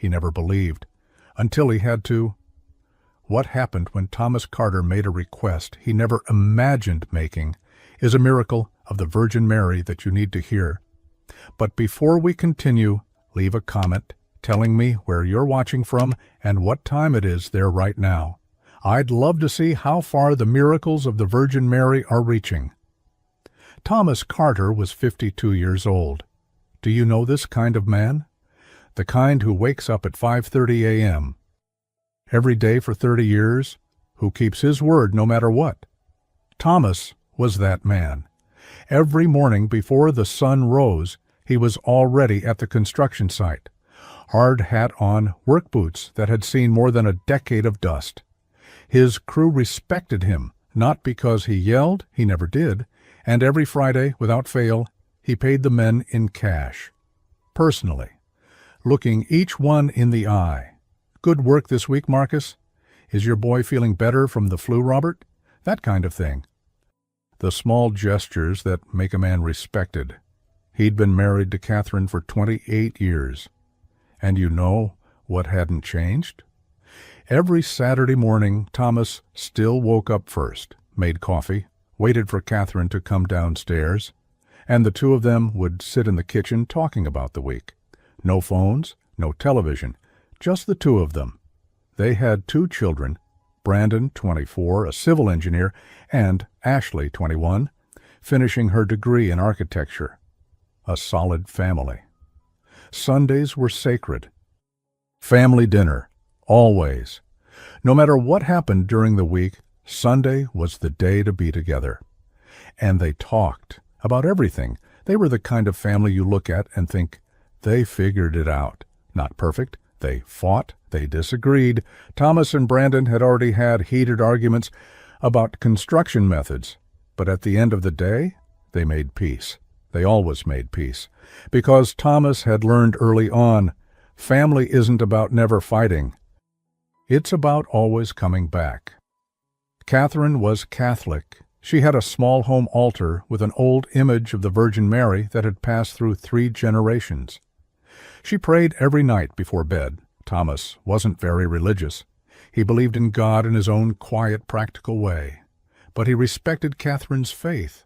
he never believed, until he had to. What happened when Thomas Carter made a request he never imagined making is a miracle of the Virgin Mary that you need to hear. But before we continue, leave a comment telling me where you're watching from and what time it is there right now. I'd love to see how far the miracles of the Virgin Mary are reaching. Thomas Carter was 52 years old. Do you know this kind of man? The kind who wakes up at 5:30 a.m. every day for 30 years, who keeps his word no matter what. Thomas was that man. Every morning before the sun rose, he was already at the construction site, hard hat on, work boots that had seen more than a decade of dust. His crew respected him, not because he yelled, he never did, and every Friday, without fail, he paid the men in cash. Personally, looking each one in the eye. Good work this week, Marcus? Is your boy feeling better from the flu, Robert? That kind of thing. The small gestures that make a man respected. He'd been married to Catherine for 28 years. And you know what hadn't changed? Every Saturday morning, Thomas still woke up first, made coffee, waited for Catherine to come downstairs, and the two of them would sit in the kitchen talking about the week. No phones, no television, just the two of them. They had 2 children, Brandon, 24, a civil engineer, and Ashley, 21, finishing her degree in architecture. A solid family. Sundays were sacred. Family dinner, always. No matter what happened during the week, Sunday was the day to be together. And they talked about everything. They were the kind of family you look at and think, they figured it out. Not perfect. They fought. They disagreed. Thomas and Brandon had already had heated arguments about construction methods. But at the end of the day, they made peace. They always made peace. Because Thomas had learned early on, family isn't about never fighting. It's about always coming back. Catherine was Catholic. She had a small home altar with an old image of the Virgin Mary that had passed through 3 generations. She prayed every night before bed. Thomas wasn't very religious. He believed in God in his own quiet, practical way. But he respected Catherine's faith.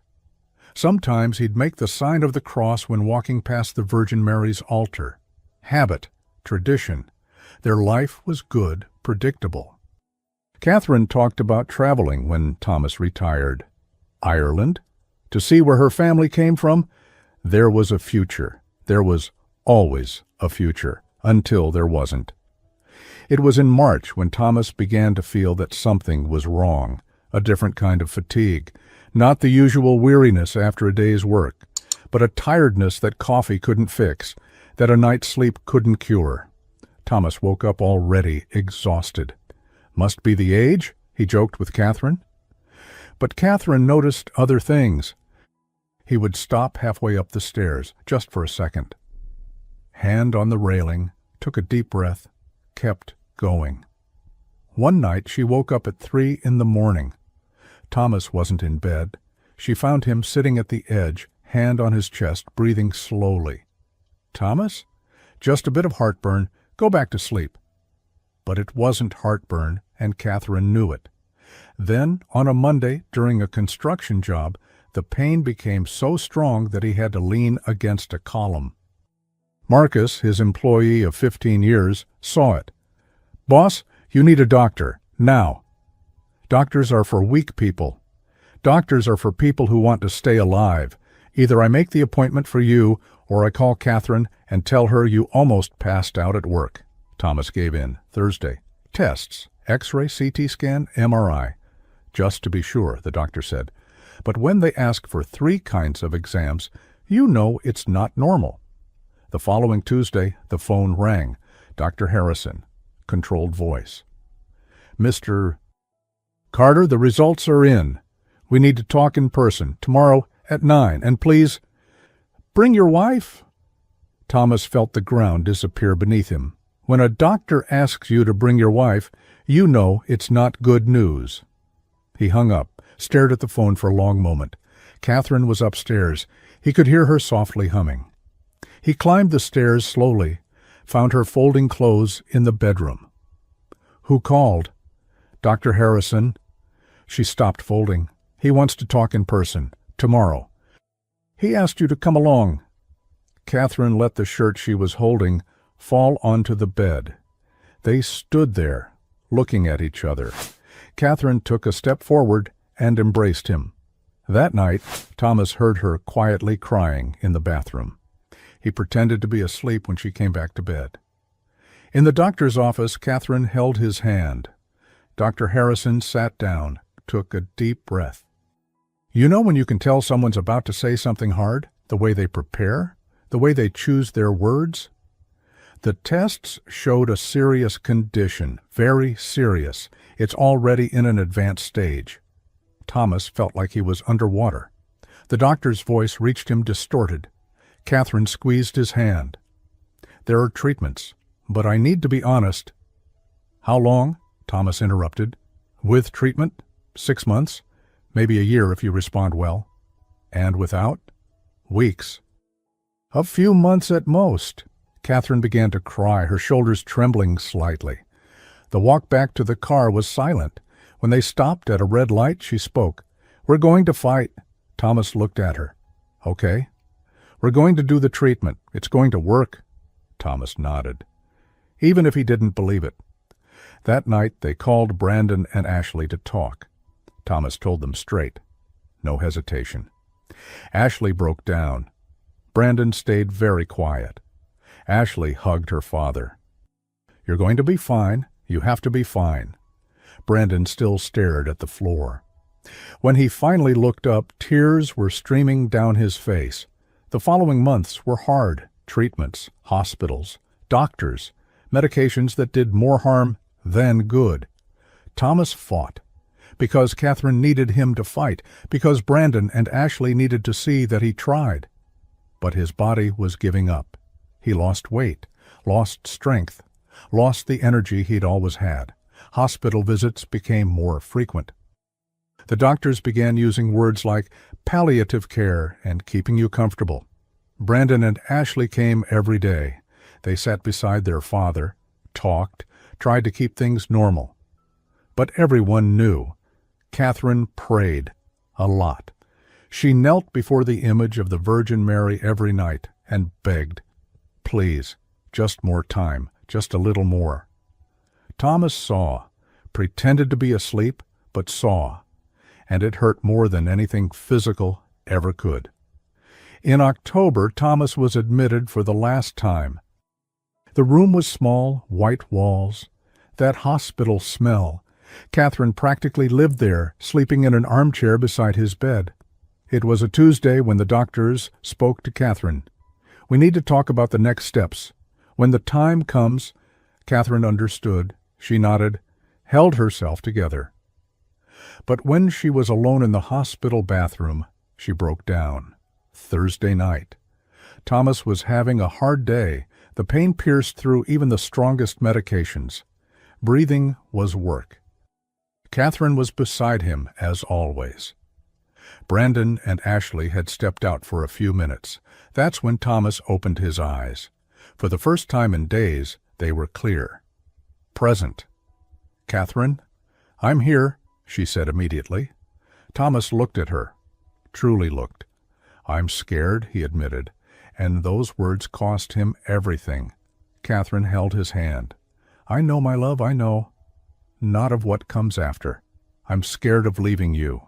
Sometimes he'd make the sign of the cross when walking past the Virgin Mary's altar. Habit, tradition. Their life was good, predictable. Catherine talked about traveling when Thomas retired. Ireland? To see where her family came from? There was a future. There was always a future, until there wasn't. It was in March when Thomas began to feel that something was wrong, a different kind of fatigue, not the usual weariness after a day's work, but a tiredness that coffee couldn't fix, that a night's sleep couldn't cure. Thomas woke up already exhausted. Must be the age, he joked with Catherine. But Catherine noticed other things. He would stop halfway up the stairs, just for a second. Hand on the railing, took a deep breath, kept going. One night she woke up at 3 in the morning. Thomas wasn't in bed. She found him sitting at the edge, hand on his chest, breathing slowly. Thomas? Just a bit of heartburn. Go back to sleep. But it wasn't heartburn, and Catherine knew it. Then, on a Monday, during a construction job, the pain became so strong that he had to lean against a column. Marcus, his employee of 15 years, saw it. "Boss, you need a doctor, now." Doctors are for weak people. Doctors are for people who want to stay alive. Either I make the appointment for you, or I call Catherine and tell her you almost passed out at work. Thomas gave in. Thursday. Tests. X-ray, CT scan, MRI. Just to be sure, the doctor said. But when they ask for 3 kinds of exams, you know it's not normal. The following Tuesday, the phone rang. Dr. Harrison. Controlled voice. "Mr. Carter, the results are in. We need to talk in person, tomorrow at 9, and please, bring your wife." Thomas felt the ground disappear beneath him. When a doctor asks you to bring your wife, you know it's not good news. He hung up, stared at the phone for a long moment. Catherine was upstairs. He could hear her softly humming. He climbed the stairs slowly, found her folding clothes in the bedroom. "Who called?" "Dr. Harrison." She stopped folding. "He wants to talk in person. Tomorrow. He asked you to come along." Catherine let the shirt she was holding fall onto the bed. They stood there, looking at each other. Catherine took a step forward and embraced him. That night, Thomas heard her quietly crying in the bathroom. He pretended to be asleep when she came back to bed. In the doctor's office, Catherine held his hand. Dr. Harrison sat down, took a deep breath. "You know when you can tell someone's about to say something hard? The way they prepare? The way they choose their words?" "The tests showed a serious condition, very serious. It's already in an advanced stage." Thomas felt like he was underwater. The doctor's voice reached him distorted. Catherine squeezed his hand. "There are treatments, but I need to be honest." "How long?" Thomas interrupted. "With treatment? 6 months. Maybe a year if you respond well." "And without?" "Weeks." "A few months at most." Catherine began to cry, her shoulders trembling slightly. The walk back to the car was silent. When they stopped at a red light, she spoke. "We're going to fight." Thomas looked at her. "Okay." "We're going to do the treatment. It's going to work." Thomas nodded, even if he didn't believe it. That night they called Brandon and Ashley to talk. Thomas told them straight. No hesitation. Ashley broke down. Brandon stayed very quiet. Ashley hugged her father. "You're going to be fine. You have to be fine." Brandon still stared at the floor. When he finally looked up, tears were streaming down his face. The following months were hard. Treatments, hospitals, doctors, medications that did more harm than good. Thomas fought. Because Catherine needed him to fight. Because Brandon and Ashley needed to see that he tried. But his body was giving up. He lost weight, lost strength, lost the energy he'd always had. Hospital visits became more frequent. The doctors began using words like palliative care and keeping you comfortable. Brandon and Ashley came every day. They sat beside their father, talked, tried to keep things normal. But everyone knew. Catherine prayed a lot. She knelt before the image of the Virgin Mary every night and begged, "Please, just more time, just a little more." Thomas saw, pretended to be asleep, but saw, and it hurt more than anything physical ever could. In October, Thomas was admitted for the last time. The room was small, white walls, that hospital smell. Catherine practically lived there, sleeping in an armchair beside his bed. It was a Tuesday when the doctors spoke to Catherine. "We need to talk about the next steps. When the time comes," Catherine understood. She nodded, held herself together. But when she was alone in the hospital bathroom, she broke down. Thursday night. Thomas was having a hard day. The pain pierced through even the strongest medications. Breathing was work. Catherine was beside him, as always. Brandon and Ashley had stepped out for a few minutes. That's when Thomas opened his eyes. For the first time in days, they were clear. Present. "Catherine?" "I'm here," she said immediately. Thomas looked at her. Truly looked. "I'm scared," he admitted, and those words cost him everything. Catherine held his hand. "I know, my love, I know. Not of what comes after. I'm scared of leaving you.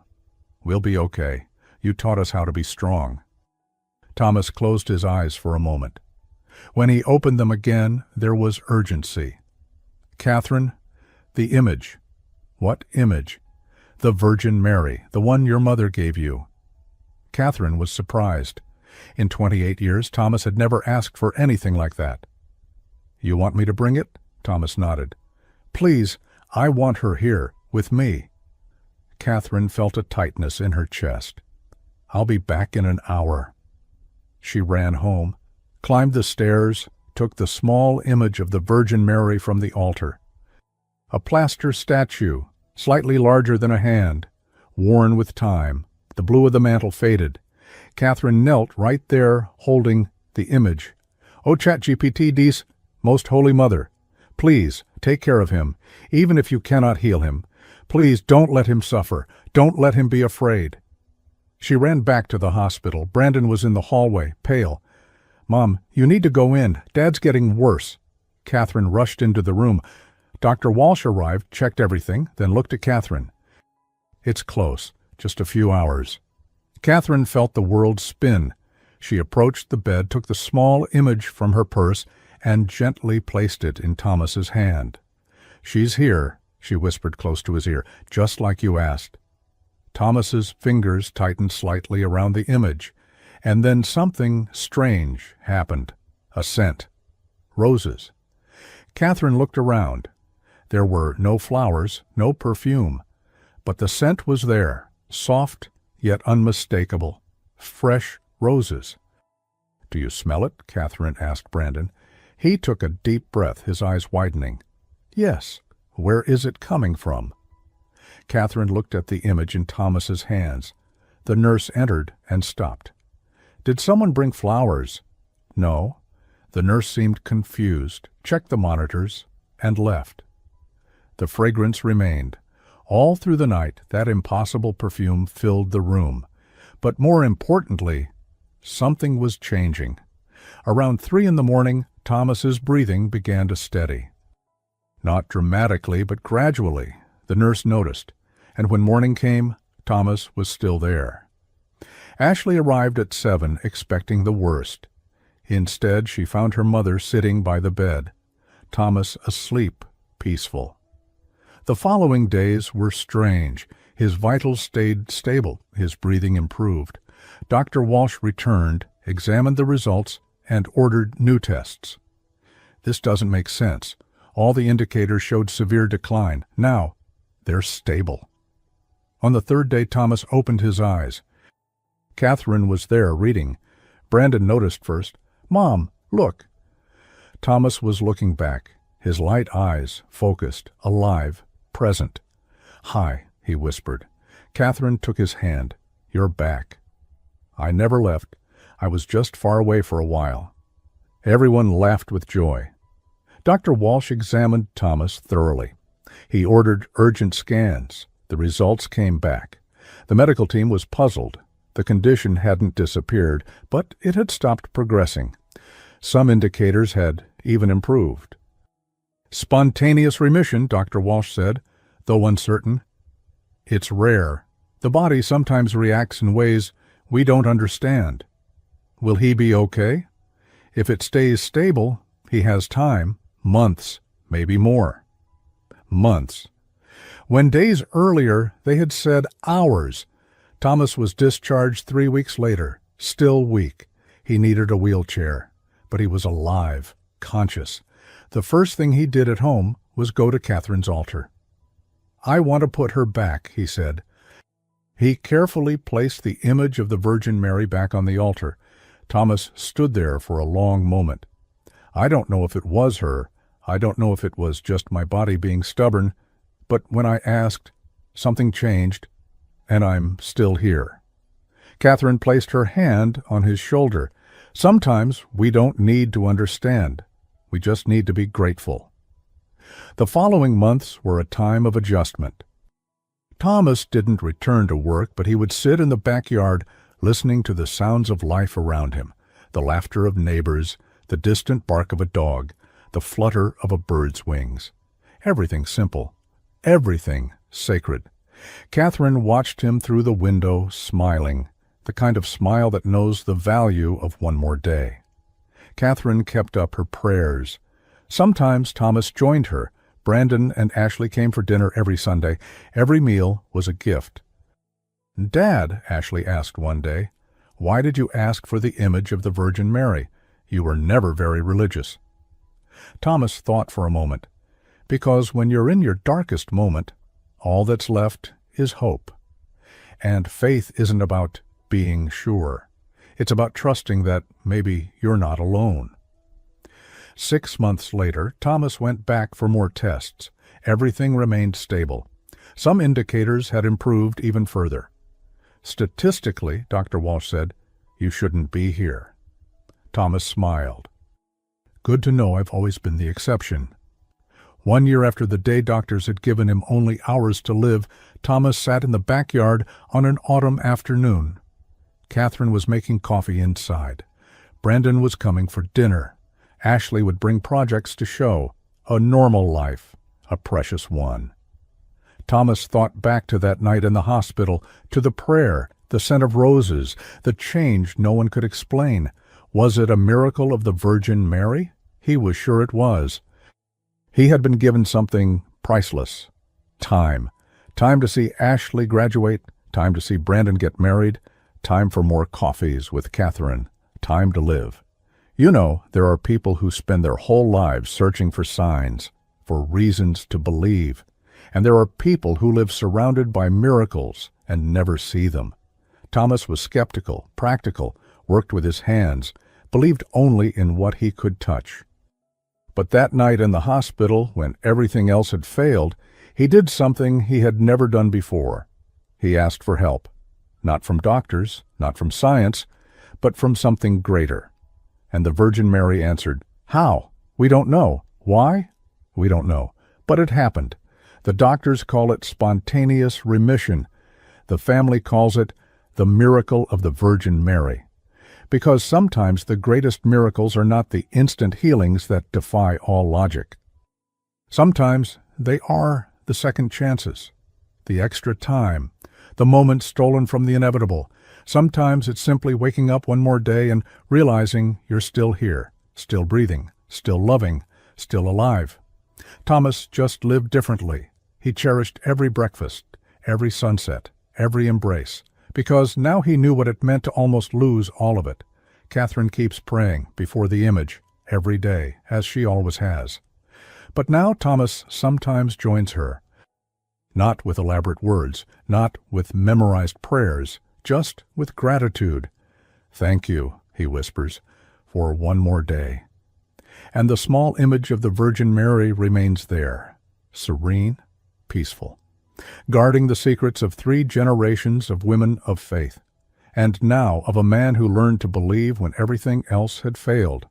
We'll be okay. You taught us how to be strong." Thomas closed his eyes for a moment. When he opened them again, there was urgency. "Catherine, the image." "What image?" "The Virgin Mary, the one your mother gave you." Catherine was surprised. In 28 years, Thomas had never asked for anything like that. "You want me to bring it?" Thomas nodded. "Please, I want her here, with me." Catherine felt a tightness in her chest. "I'll be back in an hour." She ran home, climbed the stairs, took the small image of the Virgin Mary from the altar. A plaster statue, slightly larger than a hand, worn with time. The blue of the mantle faded. Catherine knelt right there, holding the image. "Oh, ChatGPT, dies," Most Holy Mother, please take care of him, even if you cannot heal him. Please don't let him suffer. Don't let him be afraid." She ran back to the hospital. Brandon was in the hallway, pale. "Mom, you need to go in. Dad's getting worse." Catherine rushed into the room. Dr. Walsh arrived, checked everything, then looked at Catherine. "It's close. Just a few hours." Catherine felt the world spin. She approached the bed, took the small image from her purse, and gently placed it in Thomas's hand. "She's here," she whispered close to his ear, "just like you asked." Thomas's fingers tightened slightly around the image, and then something strange happened. A scent. Roses. Catherine looked around. There were no flowers, no perfume, but the scent was there, soft yet unmistakable. Fresh roses. "Do you smell it?" Catherine asked Brandon. He took a deep breath, his eyes widening. "Yes. Where is it coming from?" Catherine looked at the image in Thomas's hands. The nurse entered and stopped. "Did someone bring flowers?" "No." The nurse seemed confused, checked the monitors, and left. The fragrance remained. All through the night, that impossible perfume filled the room. But more importantly, something was changing. Around 3 a.m, Thomas's breathing began to steady. Not dramatically, but gradually, the nurse noticed, and when morning came, Thomas was still there. Ashley arrived at 7, expecting the worst. Instead, she found her mother sitting by the bed, Thomas asleep, peaceful. The following days were strange. His vitals stayed stable, his breathing improved. Dr. Walsh returned, examined the results, and ordered new tests. "This doesn't make sense. All the indicators showed severe decline. Now, they're stable." On the 3rd day, Thomas opened his eyes. Catherine was there, reading. Brandon noticed first. "Mom, look." Thomas was looking back, his light eyes focused, alive, present. "Hi," he whispered. Catherine took his hand. "You're back." "I never left. I was just far away for a while." Everyone laughed with joy. Dr. Walsh examined Thomas thoroughly. He ordered urgent scans. The results came back. The medical team was puzzled. The condition hadn't disappeared, but it had stopped progressing. Some indicators had even improved. "Spontaneous remission," Dr. Walsh said, though uncertain. "It's rare. The body sometimes reacts in ways we don't understand." "Will he be okay?" "If it stays stable, he has time, months, maybe more." Months. When days earlier they had said hours. Thomas was discharged 3 weeks later, still weak. He needed a wheelchair, but he was alive, conscious. The first thing he did at home was go to Catherine's altar. "I want to put her back," he said. He carefully placed the image of the Virgin Mary back on the altar. Thomas stood there for a long moment. "I don't know if it was her. I don't know if it was just my body being stubborn, but when I asked, something changed, and I'm still here." Catherine placed her hand on his shoulder. Sometimes we don't need to understand. We just need to be grateful. The following months were a time of adjustment. Thomas didn't return to work, but he would sit in the backyard listening to the sounds of life around him, the laughter of neighbors, the distant bark of a dog, the flutter of a bird's wings. Everything simple, everything sacred. Catherine watched him through the window, smiling, the kind of smile that knows the value of one more day. Catherine kept up her prayers. Sometimes Thomas joined her. Brandon and Ashley came for dinner every Sunday. Every meal was a gift. "Dad," Ashley asked one day, "why did you ask for the image of the Virgin Mary? You were never very religious." Thomas thought for a moment. "Because when you're in your darkest moment, all that's left is hope. And faith isn't about being sure. It's about trusting that maybe you're not alone." 6 months later, Thomas went back for more tests. Everything remained stable. Some indicators had improved even further. "Statistically," Dr. Walsh said, "you shouldn't be here." Thomas smiled. Good to know I've always been the exception. 1 year after the day doctors had given him only hours to live, Thomas sat in the backyard on an autumn afternoon. Catherine was making coffee inside. Brandon was coming for dinner. Ashley would bring projects to show. A normal life, a precious one. Thomas thought back to that night in the hospital, to the prayer, the scent of roses, the change no one could explain. Was it a miracle of the Virgin Mary? He was sure it was. He had been given something priceless. Time. Time to see Ashley graduate, time to see Brandon get married, time for more coffees with Catherine, time to live. You know, there are people who spend their whole lives searching for signs, for reasons to believe. And there are people who live surrounded by miracles and never see them. Thomas was skeptical, practical, worked with his hands, believed only in what he could touch. But that night in the hospital, when everything else had failed, he did something he had never done before. He asked for help. Not from doctors, not from science, but from something greater. And the Virgin Mary answered, "How? We don't know. Why? We don't know. But it happened. The doctors call it spontaneous remission. The family calls it the miracle of the Virgin Mary. Because sometimes the greatest miracles are not the instant healings that defy all logic. Sometimes they are the second chances, the extra time, the moments stolen from the inevitable. Sometimes it's simply waking up one more day and realizing you're still here, still breathing, still loving, still alive. Thomas just lived differently. He cherished every breakfast, every sunset, every embrace, because now he knew what it meant to almost lose all of it. Catherine keeps praying before the image every day, as she always has. But now Thomas sometimes joins her. Not with elaborate words, not with memorized prayers, just with gratitude. "Thank you," he whispers, "for one more day." And the small image of the Virgin Mary remains there, serene, peaceful, guarding the secrets of 3 generations of women of faith, and now of a man who learned to believe when everything else had failed.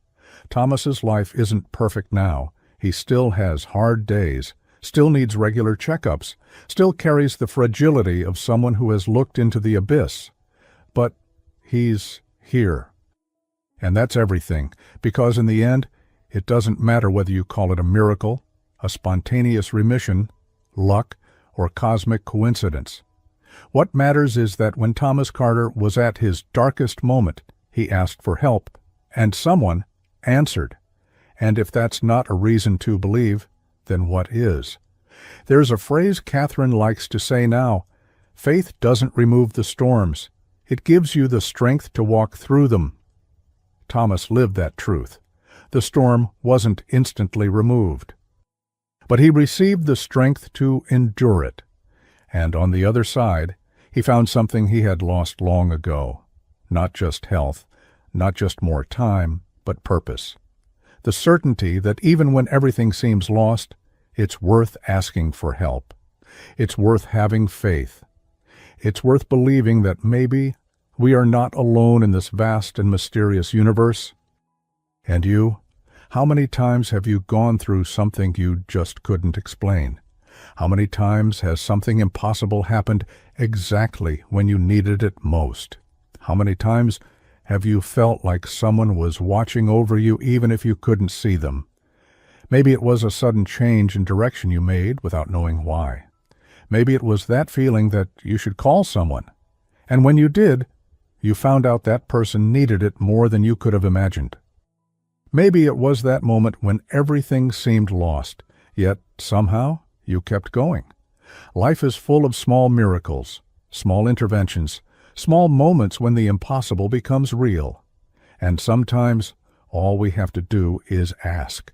Thomas's life isn't perfect now. He still has hard days, still needs regular checkups, still carries the fragility of someone who has looked into the abyss. But he's here. And that's everything, because in the end, it doesn't matter whether you call it a miracle, a spontaneous remission, luck, or cosmic coincidence. What matters is that when Thomas Carter was at his darkest moment, he asked for help, and someone answered. And if that's not a reason to believe, then what is? There's a phrase Catherine likes to say now: faith doesn't remove the storms. It gives you the strength to walk through them. Thomas lived that truth. The storm wasn't instantly removed, but he received the strength to endure it. And on the other side, he found something he had lost long ago. Not just health, not just more time, but purpose. The certainty that even when everything seems lost, it's worth asking for help. It's worth having faith. It's worth believing that maybe we are not alone in this vast and mysterious universe. And you? How many times have you gone through something you just couldn't explain? How many times has something impossible happened exactly when you needed it most? How many times have you felt like someone was watching over you even if you couldn't see them? Maybe it was a sudden change in direction you made without knowing why. Maybe it was that feeling that you should call someone. And when you did, you found out that person needed it more than you could have imagined. Maybe it was that moment when everything seemed lost, yet somehow you kept going. Life is full of small miracles, small interventions, small moments when the impossible becomes real. And sometimes all we have to do is ask,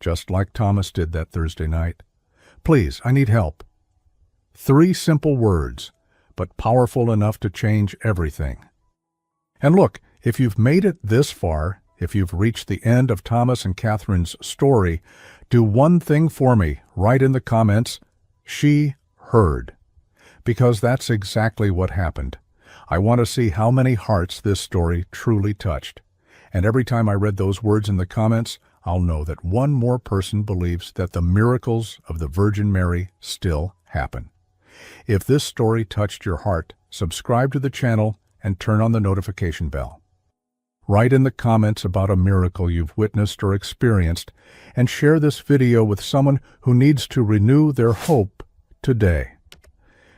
just like Thomas did that Thursday night. "Please, I need help." 3 simple words, but powerful enough to change everything. And look, if you've made it this far, if you've reached the end of Thomas and Catherine's story, do one thing for me, write in the comments, "She heard." Because that's exactly what happened. I want to see how many hearts this story truly touched. And every time I read those words in the comments, I'll know that one more person believes that the miracles of the Virgin Mary still happen. If this story touched your heart, subscribe to the channel and turn on the notification bell. Write in the comments about a miracle you've witnessed or experienced, and share this video with someone who needs to renew their hope today.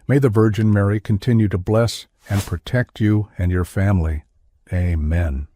May the Virgin Mary continue to bless and protect you and your family. Amen.